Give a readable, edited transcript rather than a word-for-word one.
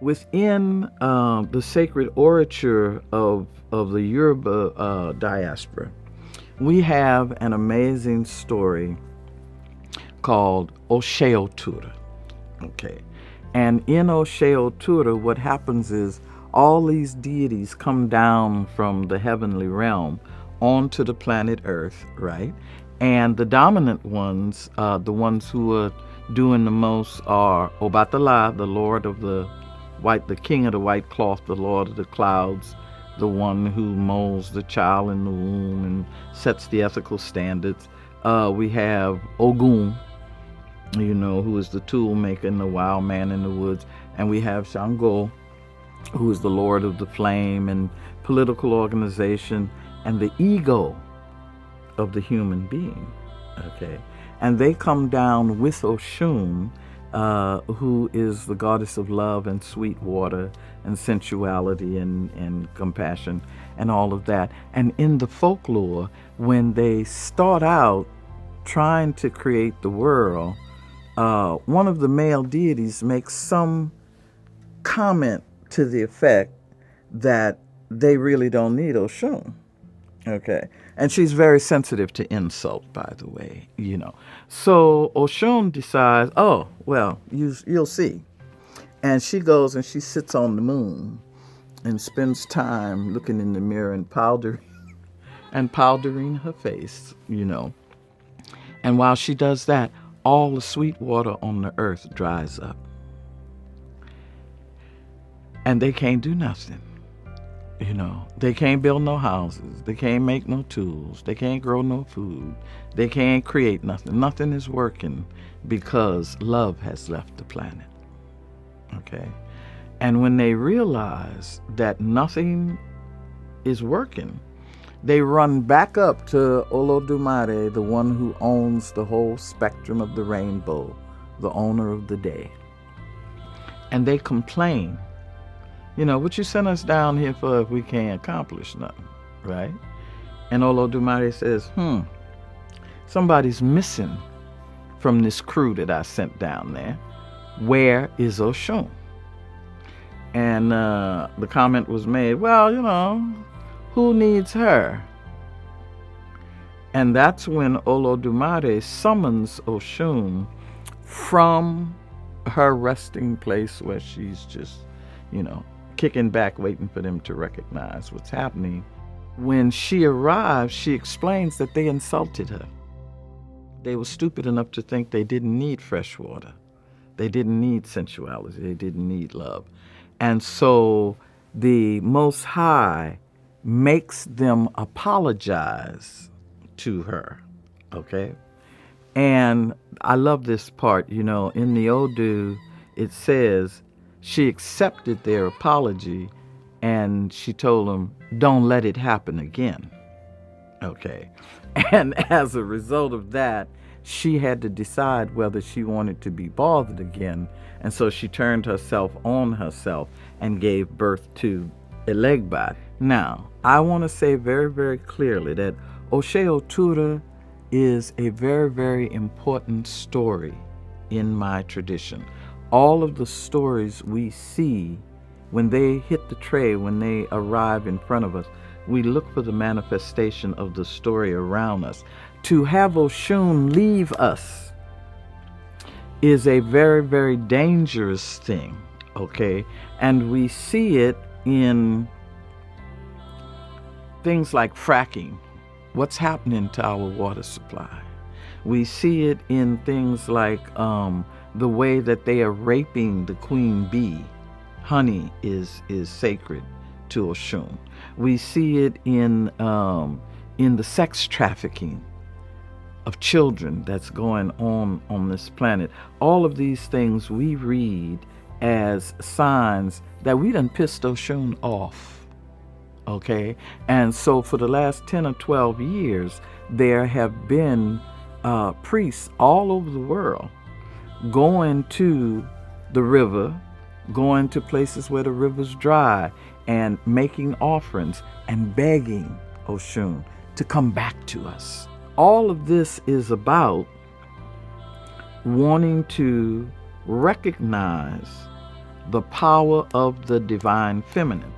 Within the sacred orature of the Yoruba diaspora, we have an amazing story called Osheotura. Okay. And in Osheotura, what happens is all these deities come down from the heavenly realm onto the planet Earth, right? And the dominant ones, the ones who are doing the most, are Obatala, the Lord of the White, the King of the White Cloth, the Lord of the Clouds, the one who molds the child in the womb and sets the ethical standards. We have Ogun, who is the tool maker and the wild man in the woods. And we have Shango, who is the Lord of the Flame and political organization and the ego of the human being. Okay. And they come down with Oshun, who is the goddess of love and sweet water and sensuality and compassion and all of that. And in the folklore, when they start out trying to create the world, one of the male deities makes some comment to the effect that they really don't need Oshun. Okay. And she's very sensitive to insult, by the way. So Oshun decides, oh, well, you'll see. And she goes and she sits on the moon and spends time looking in the mirror and powdering her face. And while she does that, all the sweet water on the earth dries up. And they can't do nothing. They can't build no houses. They can't make no tools. They can't grow no food. They can't create nothing. Nothing is working because love has left the planet. Okay? And when they realize that nothing is working, they run back up to Olodumare, the one who owns the whole spectrum of the rainbow, the owner of the day. And they complain. What you sent us down here for if we can't accomplish nothing, right? And Olodumare says, somebody's missing from this crew that I sent down there. Where is Oshun? And the comment was made, well, who needs her? And that's when Olodumare summons Oshun from her resting place where she's just, kicking back, waiting for them to recognize what's happening. When she arrives, she explains that they insulted her. They were stupid enough to think they didn't need fresh water. They didn't need sensuality. They didn't need love. And so the Most High makes them apologize to her. Okay? And I love this part. In the Odu, it says, she accepted their apology and she told them, don't let it happen again. Okay. And as a result of that, she had to decide whether she wanted to be bothered again. And so she turned herself on herself and gave birth to Elegba. Now, I want to say very, very clearly that Osheotura is a very, very important story in my tradition. All of the stories we see, when they hit the tray, when they arrive in front of us, we look for the manifestation of the story around us. To have Oshun leave us is a very, very dangerous thing, okay? And we see it in things like fracking. What's happening to our water supply? We see it in things like the way that they are raping the queen bee. Honey is sacred to Oshun. We see it in the sex trafficking of children that's going on this planet. All of these things we read as signs that we done pissed Oshun off. Okay? And so for the last 10 or 12 years, there have been priests all over the world going to the river, going to places where the river's dry, and making offerings and begging Oshun to come back to us. All of this is about wanting to recognize the power of the divine feminine.